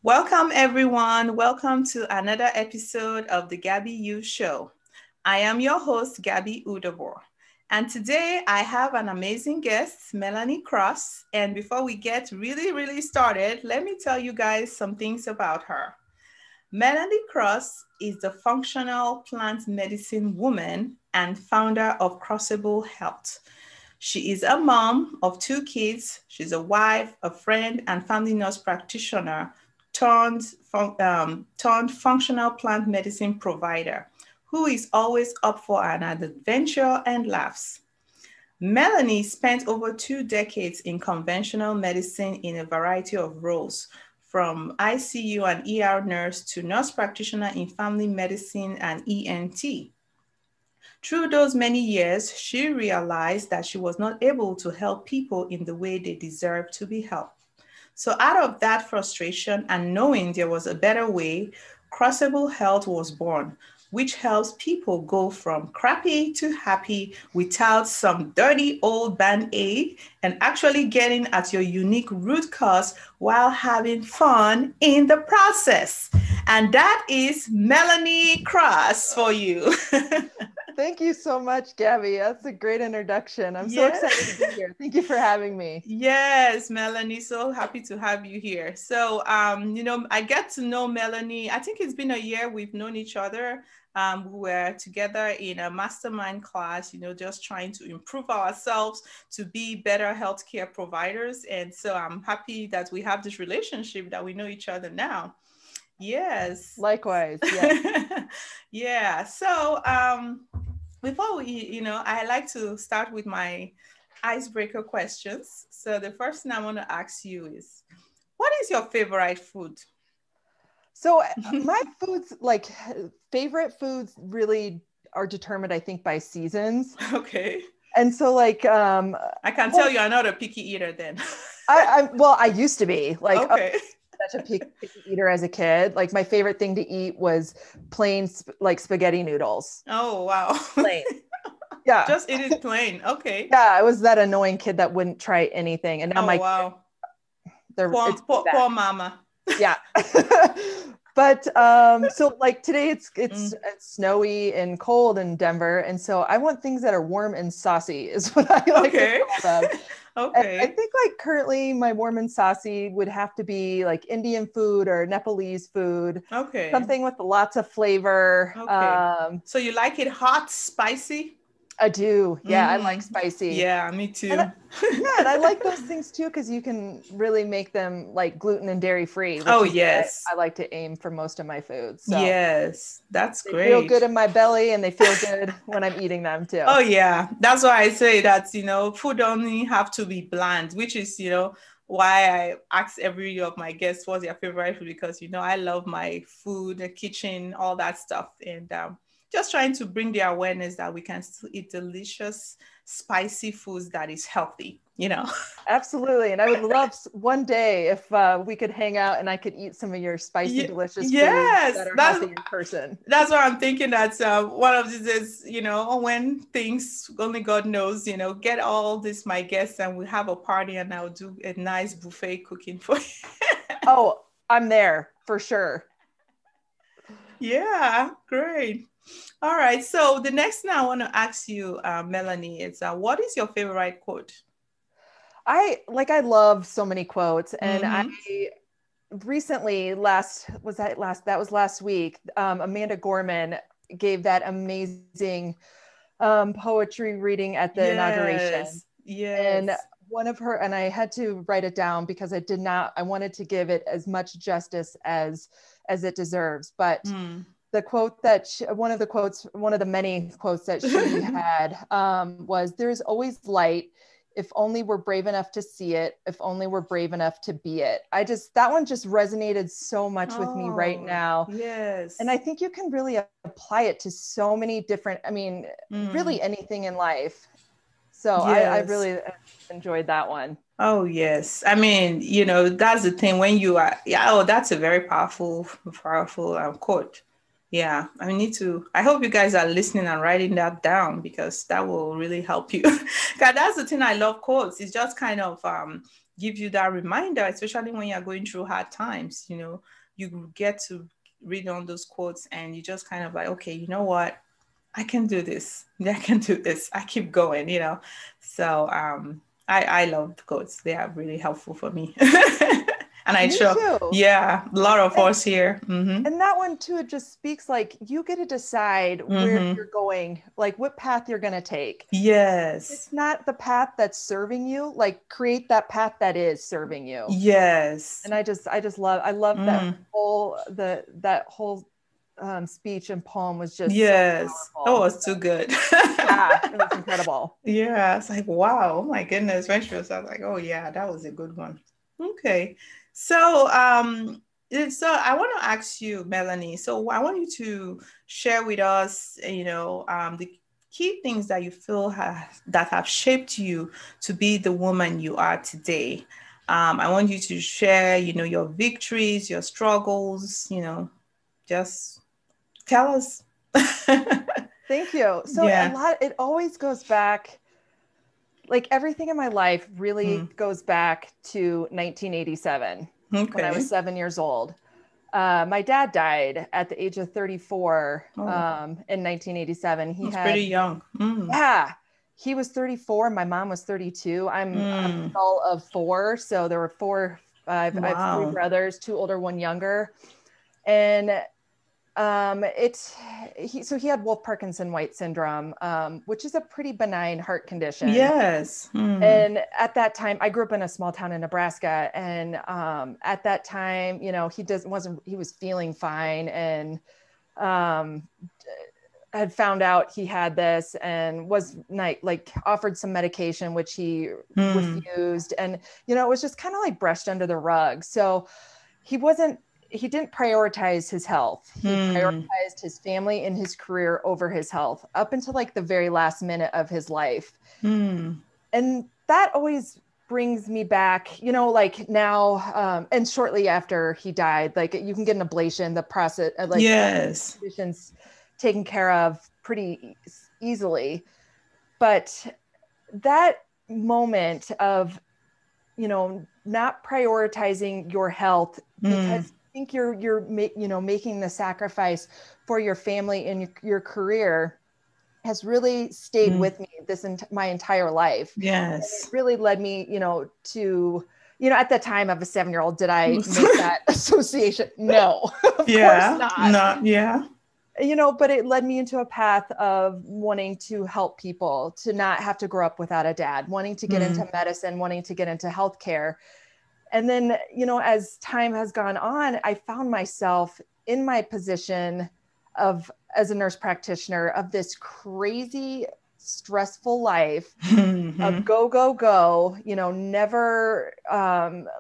Welcome, everyone. Welcome to another episode of the Gaby U Show. I am your host, Gaby U. And today I have an amazing guest, Melanie Cross. And before we get really started, let me tell you guys some things about her. Melanie Cross is the functional plant medicine woman and founder of Crossable Health. She is a mom of 2 kids. She's a wife, a friend, and family nurse practitioner turned functional plant medicine provider who is always up for an adventure and laughs. Melanie spent over 2 decades in conventional medicine in a variety of roles, from ICU and ER nurse to nurse practitioner in family medicine and ENT. Through those many years, she realized that she was not able to help people in the way they deserve to be helped. So out of that frustration and knowing there was a better way, Crossable Health was born, which helps people go from crappy to happy without some dirty old band-aid and actually getting at your unique root cause while having fun in the process. And that is Melanie Cross for you. Thank you so much, Gaby. That's a great introduction. I'm so excited to be here. Thank you for having me. Yes, Melanie, so happy to have you here. So, I get to know Melanie. I think it's been a year we've known each other. We were together in a mastermind class, just trying to improve ourselves to be better healthcare providers. And so I'm happy that we have this relationship, that we know each other now. Yes. Likewise. Yeah. Yeah. So, before we, I like to start with my icebreaker questions. So the first thing I want to ask you is, what is your favorite food? So my favorite foods really are determined, I think, by seasons. Okay. And so I can tell you are not a picky eater then. I used to be okay. Such a picky eater as a kid. Like my favorite thing to eat was plain spaghetti noodles. Oh, wow. Plain. Yeah. Just eat it plain. Okay. Yeah. I was that annoying kid that wouldn't try anything. And now wow. Poor mama. Yeah. But so today it's snowy and cold in Denver. And so I want things that are warm and saucy is what I like to call them. Okay. And I think currently my warm and saucy would have to be Indian food or Nepalese food. Okay. Something with lots of flavor. Okay. So you like it hot, spicy? I do. Yeah, I like spicy. Yeah, me too. And I like those things too, because you can really make them gluten and dairy free. Oh, yes. I like to aim for most of my foods. So yes, that's great. They feel good in my belly and they feel good when I'm eating them too. Oh, yeah. That's why I say that, food only have to be bland, which is, why I ask every of my guests what's their favorite food, because, I love my food, the kitchen, all that stuff. And just trying to bring the awareness that we can still eat delicious, spicy foods that is healthy, Absolutely. And I would love one day if we could hang out and I could eat some of your spicy, delicious foods that are healthy in person. That's what I'm thinking. That's one of these is, when things only God knows, get all this, my guests, and we'll have a party and I'll do a nice buffet cooking for you. Oh, I'm there for sure. Yeah, great. All right. So the next thing I want to ask you, Melanie, is what is your favorite quote? I love so many quotes, and I recently last week, Amanda Gorman gave that amazing poetry reading at the inauguration. Yes. And one of her, and I had to write it down because I wanted to give it as much justice as it deserves. But the quote one of the many quotes that she had was, "There's always light. If only we're brave enough to see it, if only we're brave enough to be it." That one just resonated so much with me right now. Yes. And I think you can really apply it to so many different, really anything in life. So yes. I really enjoyed that one. Oh, yes. That's the thing when you are, that's a very powerful quote. Yeah, I need to. I hope you guys are listening and writing that down because that will really help you. Because that's the thing I love quotes. It's just kind of give you that reminder, especially when you're going through hard times. You know, you get to read on those quotes and you just kind of like, okay, you know what? I can do this. I can do this. I keep going, you know. So I love the quotes. They are really helpful for me. And I Me sure, too. yeah, a lot of us here. Mm-hmm. And that one too, it just speaks like you get to decide where Mm-hmm. you're going, like what path you're going to take. Yes. It's not the path that's serving you, like create that path that is serving you. Yes. And I love that Mm. whole speech and poem was just so Yes. That powerful. was too good. Yeah, it was incredible. Yeah, it's like, wow, oh my goodness. When she was, I was like, oh yeah, that was a good one. Okay. So so I want to ask you, Melanie. So I want you to share with us, you know, the key things that you feel that have shaped you to be the woman you are today. I want you to share, you know, your victories, your struggles, you know, just tell us. Thank you. So Yeah. it always goes back, like everything in my life Mm. really goes back to 1987 when I was Okay. 7 years old. My dad died at the age of 34 Oh, in 1987. it's pretty young. Mm. Yeah, he was 34. My mom was 32. I'm Mm. all of four. So there were four, I have three Wow. brothers, two older, one younger. And so he had Wolff Parkinson White syndrome, which is a pretty benign heart condition. Yes. Mm. And at that time, I grew up in a small town in Nebraska, and at that time, you know, he was feeling fine, and um, had found out he had this, and was like offered some medication which he Mm. refused, and you know, it was just kind of like brushed under the rug. So he wasn't he didn't prioritize his health. He Mm. prioritized his family and his career over his health up until like the very last minute of his life. Mm. And that always brings me back, you know, like now, and shortly after he died, like you can get an ablation, the process, like Yes. conditions taken care of pretty easily. But that moment of, you know, not prioritizing your health because Mm. you think you know, making the sacrifice for your family and your career has really stayed Mm. with me my entire life. And it Yes. really led me, you know, to, you know, at the time of a 7-year-old, did I make that association? No, of course Yeah. not. Not. Yeah. You know, but it led me into a path of wanting to help people, to not have to grow up without a dad, wanting to get Mm. into medicine, wanting to get into healthcare. And then, you know, as time has gone on, I found myself in my position of, as a nurse practitioner, of this crazy, stressful life of Mm-hmm. go, go, go, you know, never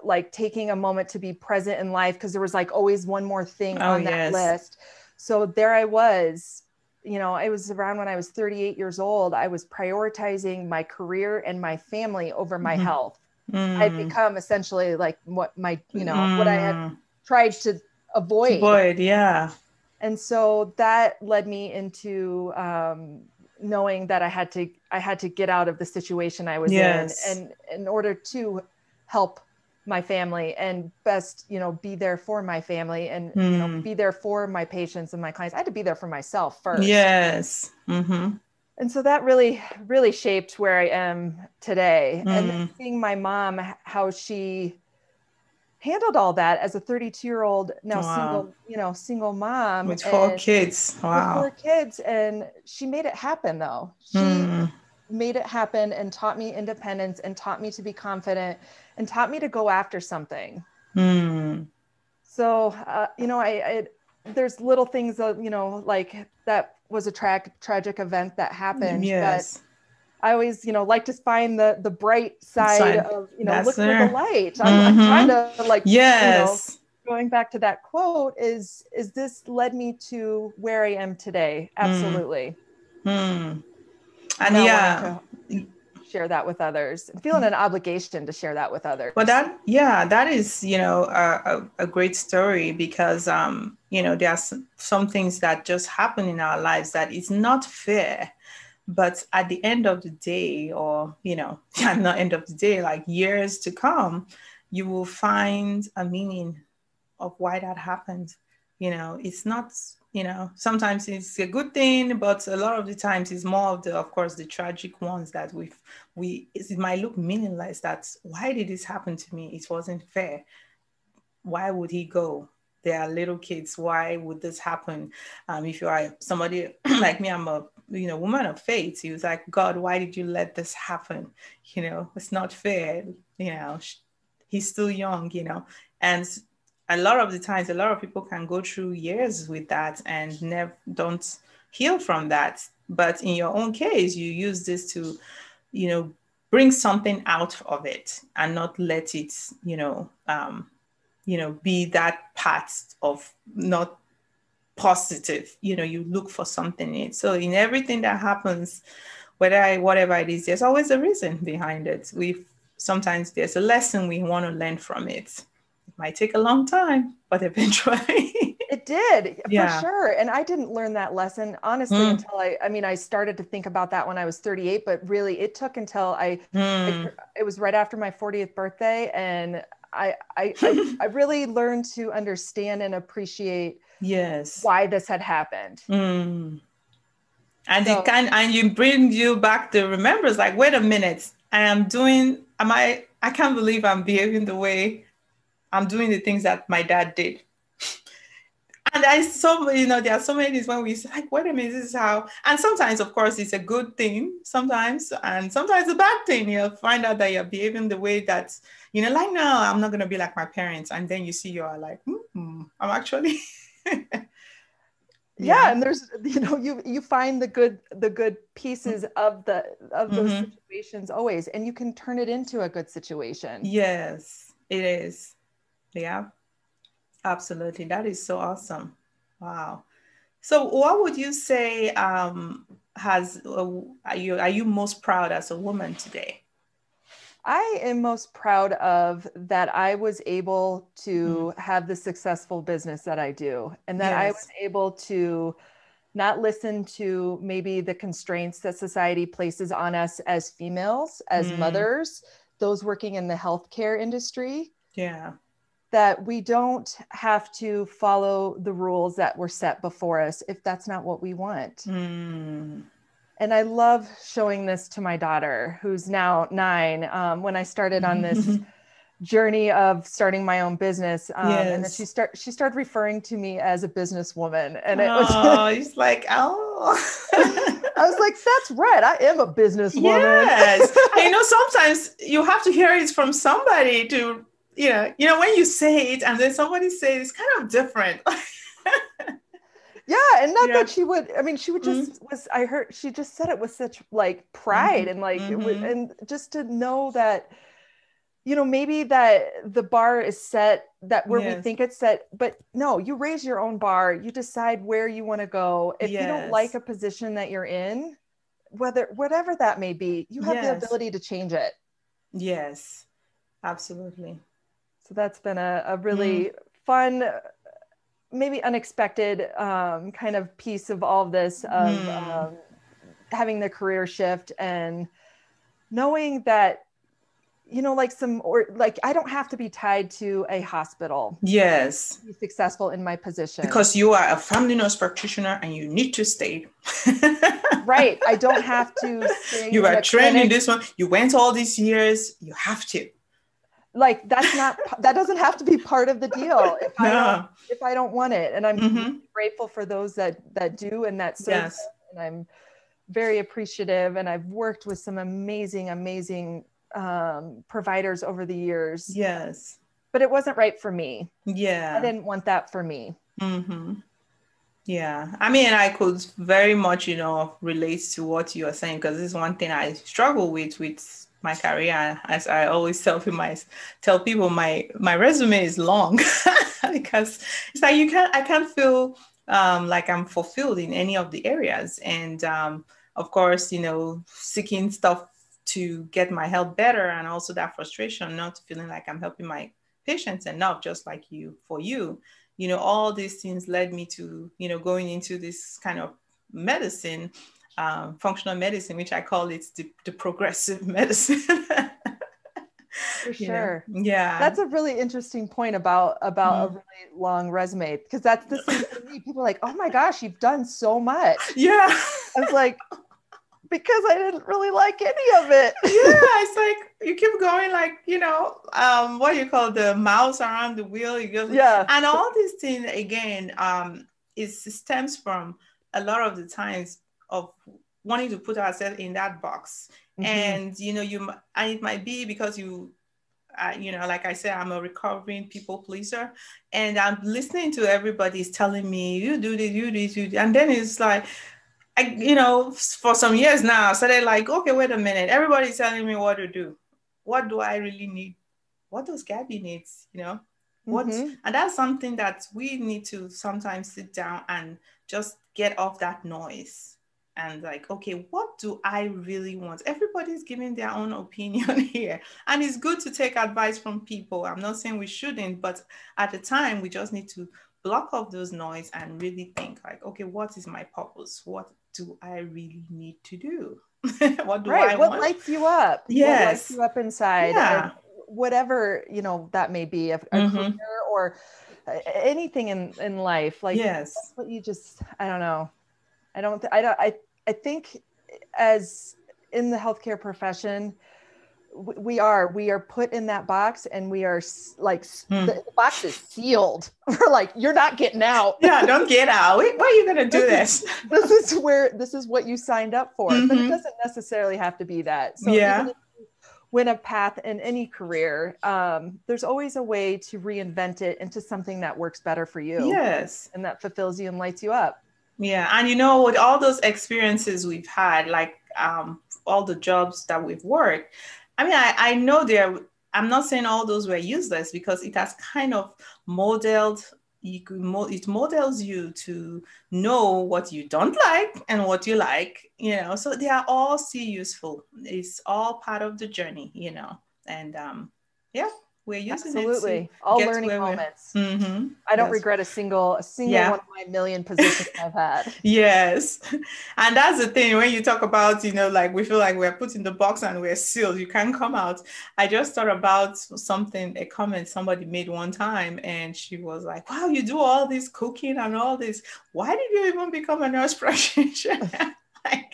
like taking a moment to be present in life because there was like always one more thing Oh on that yes. list. So there I was, you know, it was around when I was 38 years old. I was prioritizing my career and my family over my Mm-hmm. health. I'd Mm. become essentially like you know, what I had Mm. tried to To avoid. void. Yeah. And so that led me into knowing that I had to get out of the situation I was in, Yes. and in order to help my family and best, you know, be there for my family and, you know, Mm. be there for my patients and my clients. I had to be there for myself first. Yes. Mm-hmm. And so that really, really shaped where I am today. And then Mm. seeing my mom, how she handled all that as a 32-year-old, now Wow. single, you know, single mom, With four and kids. with four Wow. kids. And she made it happen though. She Mm. made it happen and taught me independence and taught me to be confident and taught me to go after something. Mm. So, you know, there's little things that, you know, like that was a tragic event that happened, but Yes. I always, you know, like to find the bright side Side. of, you know, That's look for the there. light. I'm trying Mm-hmm. to like, you know, Yes. going back to that quote, is this led me to where I am today? Mm. Absolutely. Mm. And Now wanting yeah. to share that with others and feeling an obligation to share that with others. But that is, a great story because, there are some things that just happen in our lives that is not fair. But at the end of the day, or, not end of the day, like years to come, you will find a meaning of why that happened. It's not, sometimes it's a good thing, but a lot of the times it's more of course, the tragic ones that it might look meaningless. That's why did this happen to me? It wasn't fair. Why would he go? They are little kids. Why would this happen? If you are somebody like me, I'm a woman of faith. He was like, God, why did you let this happen? It's not fair. He's still young. And a lot of the times, a lot of people can go through years with that and never don't heal from that. But in your own case, you use this to, bring something out of it and not let it, be that part of not positive. You look for something in it. So in everything that happens, whatever it is, there's always a reason behind it. Sometimes there's a lesson we want to learn from it. It might take a long time, but eventually it did, for sure. And I didn't learn that lesson, honestly, until I started to think about that when I was 38, but really it took until it was right after my 40th birthday. And I really learned to understand and appreciate why this had happened. And and you bring you back the remembrance, like, wait a minute, I can't believe I'm behaving the way I'm doing the things that my dad did. And there are so many things when we say, like, wait a minute, this is how, and sometimes, of course, it's a good thing sometimes, and sometimes a bad thing. You'll find out that you're behaving the way that, like, no, I'm not going to be like my parents. And then you're like, I'm actually. And there's, you find the good pieces of those situations always, and you can turn it into a good situation. Yes, it is. Yeah, absolutely. That is so awesome. Wow. So what would you say are you most proud as a woman today? I am most proud of that I was able to have the successful business that I do, and that I was able to not listen to maybe the constraints that society places on us as females, as mothers, those working in the healthcare industry. Yeah. That we don't have to follow the rules that were set before us if that's not what we want. And I love showing this to my daughter, who's now 9. When I started on this journey of starting my own business, and then she started referring to me as a businesswoman, and it was it's like, oh. I was like, that's right, I am a businesswoman. Yes. And sometimes you have to hear it from somebody to, when you say it and then somebody says it, it's kind of different. And not that she would just she just said it with such like pride and like and just to know that maybe that the bar is set that where we think it's set, but no, you raise your own bar, you decide where you want to go. If you don't like a position that you're in, whatever that may be, you have the ability to change it. Yes, absolutely. So that's been a really fun, maybe unexpected kind of piece of all of this, of having the career shift and knowing that, I don't have to be tied to a hospital. Yes. To be successful in my position. Because you are a family nurse practitioner and you need to stay. Right. I don't have to sing. You are trained in this one. You went all these years. You have to. Like, that doesn't have to be part of the deal if I don't want it. And I'm grateful for those that do and that serve. And I'm very appreciative. And I've worked with some amazing providers over the years. Yes. But it wasn't right for me. Yeah. I didn't want that for me. Yeah. I mean, I could very much, relate to what you are saying, because this is one thing I struggle with my career. As I always tell people, my resume is long because it's like I can't feel like I'm fulfilled in any of the areas. And of course, seeking stuff to get my health better, and also that frustration, not feeling like I'm helping my patients enough, just like you, for you, all these things led me to, going into this kind of medicine, functional medicine, which I call it the progressive medicine. For sure. Yeah. That's a really interesting point about a really long resume, because that's the same for me. People are like, oh my gosh, you've done so much. Yeah. I was like, because I didn't really like any of it. Yeah, it's like you keep going, like, what do you call the mouse around the wheel? You go, yeah. And all these things again, it stems from a lot of the times of wanting to put ourselves in that box. And and it might be because like I said, I'm a recovering people pleaser, and I'm listening to everybody's telling me, you do this, you do this, you do. And then it's like, for some years now, I started like, okay, wait a minute. Everybody's telling me what to do. What do I really need? What does Gaby needs? And that's something that we need to sometimes sit down and just get off that noise. And like, okay, what do I really want? Everybody's giving their own opinion here. And it's good to take advice from people. I'm not saying we shouldn't, but at the time, we just need to block off those noise and really think like, okay, what is my purpose? What do I really need to do? What do I want? What lights you up? Yes. What lights you up inside? Yeah. And whatever, that may be, a career or anything in life. Like, yes. That's what you just, I don't know. I think as in the healthcare profession, we are put in that box, and we are like, the box is sealed. We're like, you're not getting out. Yeah, don't get out. Why are you going to do this? This is what you signed up for. But it doesn't necessarily have to be that. So even if you win a path in any career, there's always a way to reinvent it into something that works better for you. Yes. And that fulfills you and lights you up. Yeah. And with all those experiences we've had, like all the jobs that we've worked, I mean, I know I'm not saying all those were useless, because it has kind of it models you to know what you don't like and what you like, so they are all still useful. It's all part of the journey, and yeah. We're using Absolutely. it all learning moments. I don't regret a single one of my million positions I've had. Yes. And that's the thing, when you talk about, like we feel like we're put in the box and we're sealed, you can't come out. I just thought about a comment somebody made one time, and she was like, wow, you do all this cooking and all this. Why did you even become a nurse practitioner? Like,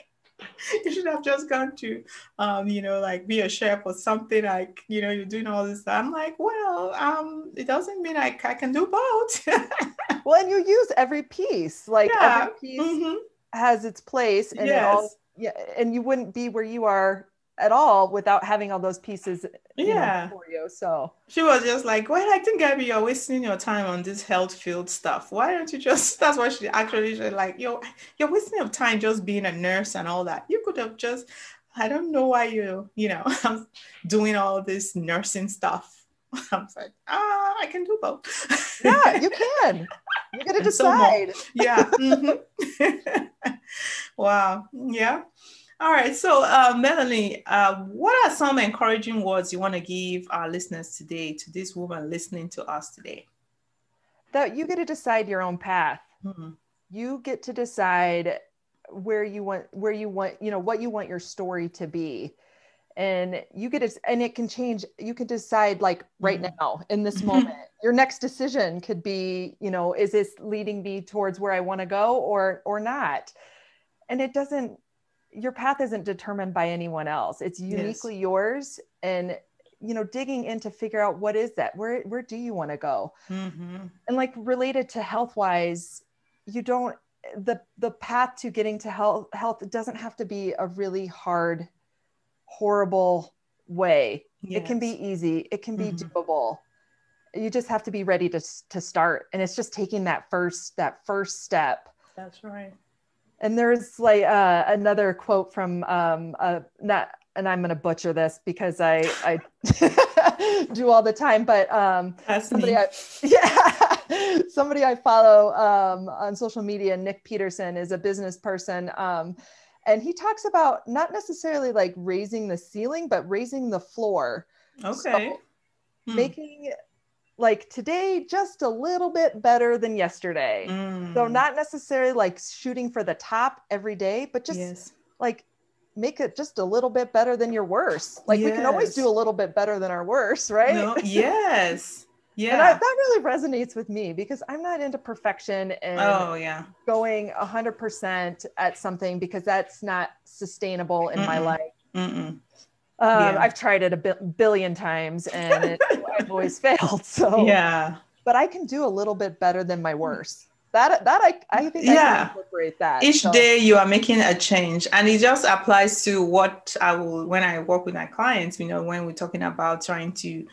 you should have just gone to, like be a chef or something, like, you're doing all this stuff. I'm like, well, it doesn't mean I can do both. Well, and you use every piece, like every piece has its place, and and you wouldn't be where you are at all without having all those pieces for you. So she was just like, well, I think, Gaby, you're wasting your time on this health field stuff. Why don't you just, that's what she actually said, like, you're wasting your time just being a nurse and all that. You could have just, I don't know why I'm doing all this nursing stuff. I was like, I can do both. Yeah, you can. You got to decide. Yeah. Wow. Yeah. All right. So, Melanie, what are some encouraging words you want to give our listeners today, to this woman listening to us today? That you get to decide your own path. You get to decide where you want, what you want your story to be. And and it can change. You could decide, like, right now in this moment, your next decision could be, is this leading me towards where I want to go or not? And your path isn't determined by anyone else. It's uniquely yours. And, digging in to figure out, what is that? Where do you want to go? And like, related to health-wise, the path to getting to health, it doesn't have to be a really hard, horrible way. It can be easy. It can be doable. You just have to be ready to start. And it's just taking that first step. That's right. And there's like another quote from and I'm going to butcher this because I do all the time, but somebody I follow on social media, Nick Peterson, is a business person. And he talks about not necessarily like raising the ceiling, but raising the floor. Okay. So making like today just a little bit better than yesterday. So not necessarily like shooting for the top every day, but just like make it just a little bit better than your worst. Like we can always do a little bit better than our worst, right? No, yes. Yeah. And that really resonates with me because I'm not into perfection and going 100% at something because that's not sustainable in my life. I've tried it a billion times and I've always failed. So but I can do a little bit better than my worst. That I think I can incorporate that. Each day you are making a change, and it just applies to what I will when I work with my clients. You know, when we're talking about trying to,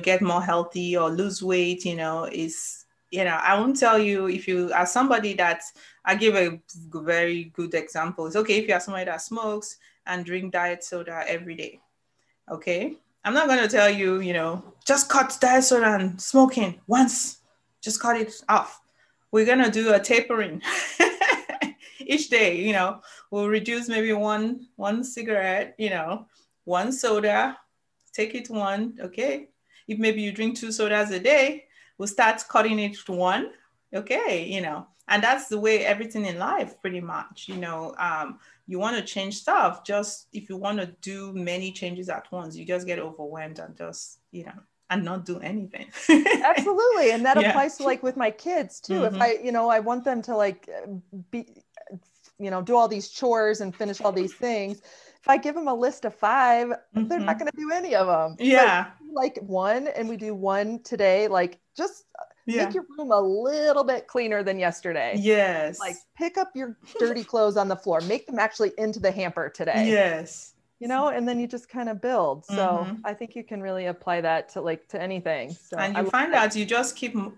get more healthy or lose weight, I won't tell you if you are somebody that I give a very good example. It's okay if you are somebody that smokes and drink diet soda every day. Okay, I'm not going to tell you, just cut diet soda and smoking once. Just cut it off. We're going to do a tapering each day, we'll reduce maybe one cigarette, one soda, take it one. Okay. If maybe you drink 2 sodas a day, we'll start cutting it to 1. Okay. And that's the way everything in life pretty much, you want to change stuff. Just if you want to do many changes at once, you just get overwhelmed and just, and not do anything. Absolutely. And that applies to like with my kids too. If I want them to like be, do all these chores and finish all these things. If I give them a list of 5, they're not going to do any of them. Yeah. But like 1 and we do 1 today, like just make your room a little bit cleaner than yesterday. Yes. Like pick up your dirty clothes on the floor, make them actually into the hamper today. Yes. And then you just kind of build. So I think you can really apply that to anything. So and you find out you just keep, then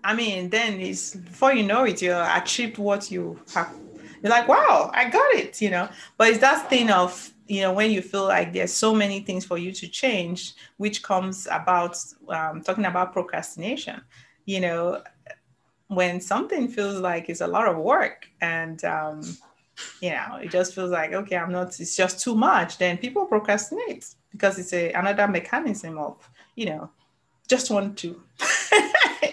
it's before you know it, you achieved what you have. You're like, wow, I got it, but it's that thing of, when you feel like there's so many things for you to change, which comes about talking about procrastination, when something feels like it's a lot of work and, it just feels like, okay, it's just too much. Then people procrastinate because it's another mechanism of, just want to.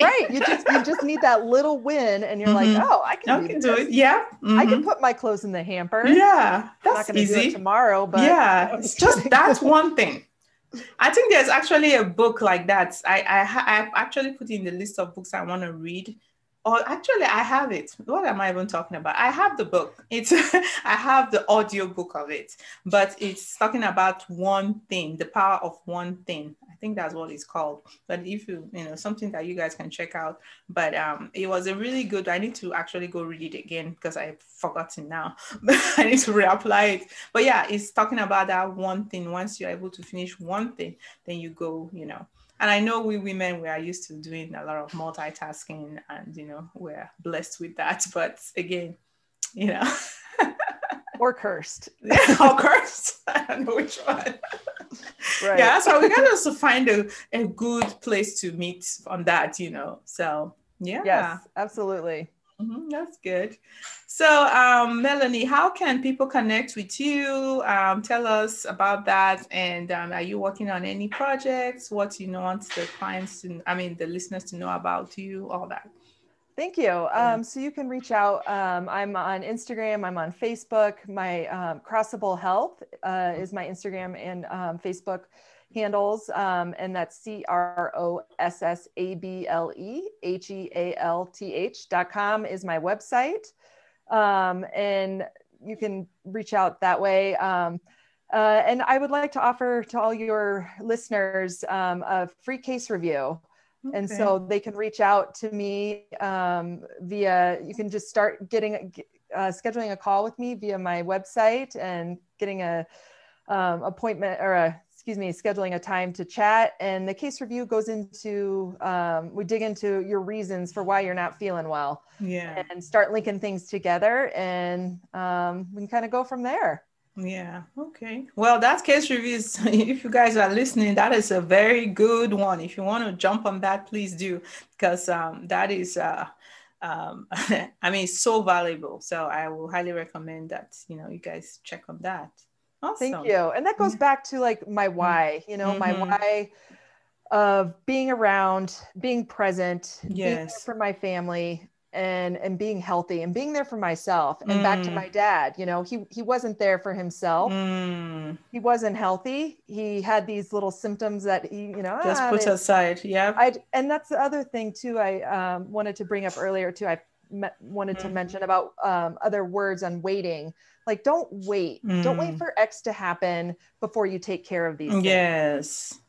Right. You just need that little win and you're like, oh, I can do it. Yeah. I can put my clothes in the hamper. Yeah. That's I'm not going to do it tomorrow, but yeah, it's just that's one thing. I think there's actually a book like that. I've actually put in the list of books I want to read. Or actually, I have it. What am I even talking about? I have the book. I have the audio book of it, but it's talking about one thing, the power of one thing. I think that's what it's called. But if something that you guys can check out. But it was a really good. I need to actually go read it again because I've forgotten now. I need to reapply it. But yeah, it's talking about that one thing. Once you're able to finish one thing, then you go, And I know we women, we are used to doing a lot of multitasking and, we're blessed with that. But again, or cursed. Or cursed. I don't know which one. Right. Yeah, so we got to also find a good place to meet on that, So, yeah. Yes, absolutely. That's good. So, Melanie, how can people connect with you? Tell us about that. And are you working on any projects? What you want the clients the listeners to know about you, all that. Thank you. So you can reach out. I'm on Instagram. I'm on Facebook. My Crossable Health is my Instagram and Facebook handles. And that's CrossableHealth.com is my website. And you can reach out that way. And I would like to offer to all your listeners a free case review. Okay. And so they can reach out to me via, you can just start scheduling a call with me via my website and getting a appointment or scheduling a time to chat. And the case review goes into, we dig into your reasons for why you're not feeling well. Yeah. And start linking things together and we can kind of go from there. Yeah. Okay. Well, that case reviews, if you guys are listening, that is a very good one. If you want to jump on that, please do, because that is I mean, it's so valuable. So I will highly recommend that, you guys check on that. Awesome. Thank you. And that goes back to like my why, my why of being around, being present, being there for my family, and being healthy, and being there for myself. And back to my dad, he wasn't there for himself. He wasn't healthy. He had these little symptoms that he, just put aside. Yeah. And that's the other thing too, I wanted to bring up earlier too. I wanted to mention about other words on waiting. Like, don't wait for X to happen before you take care of these things. Yes.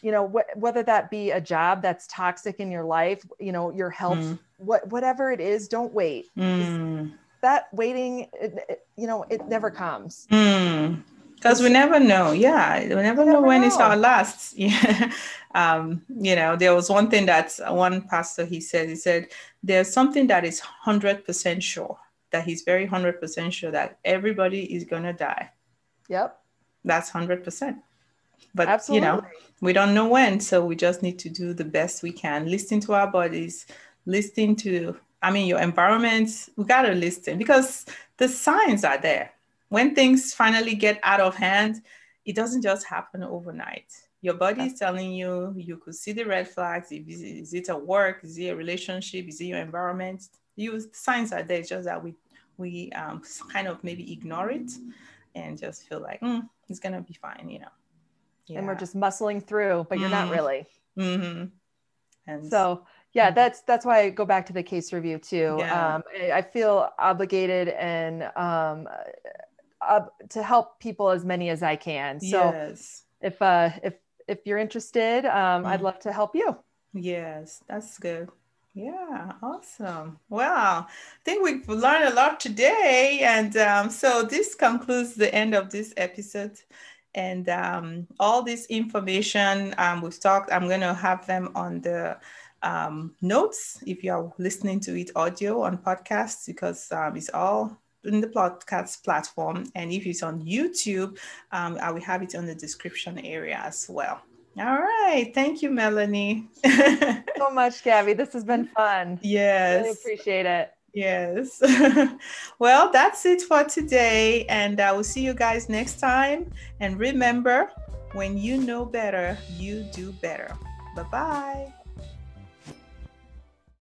Whether that be a job that's toxic in your life, your health, whatever it is, don't wait. That waiting, it never comes. Because we never know. Yeah. We never know when it's our last. Yeah. There was one thing that one pastor, he said, there's something that is 100% sure, that he's very 100% sure that everybody is going to die. Yep. That's 100%. But, absolutely, we don't know when. So we just need to do the best we can. Listen to our bodies, listen to, your environment. We got to listen, because the signs are there. When things finally get out of hand, it doesn't just happen overnight. Your body is telling you, you could see the red flags. Is it at work? Is it a relationship? Is it your environment? The signs are there. It's just that we kind of maybe ignore it and just feel like, it's going to be fine, Yeah. And we're just muscling through, but you're not really. And so, that's why I go back to the case review too. Yeah. I feel obligated and to help people as many as I can. So yes. If you're interested, I'd love to help you. Yes, that's good. Yeah, awesome. Wow. I think we've learned a lot today. And so this concludes the end of this episode. And all this information we've talked, I'm going to have them on the notes if you're listening to it audio on podcasts, because it's all in the podcast platform. And if it's on YouTube, I will have it on the description area as well. All right. Thank you, Melanie. So much, Gaby. This has been fun. Yes. Really appreciate it. Yes. Well, that's it for today. And I will see you guys next time. And remember, when you know better, you do better. Bye-bye.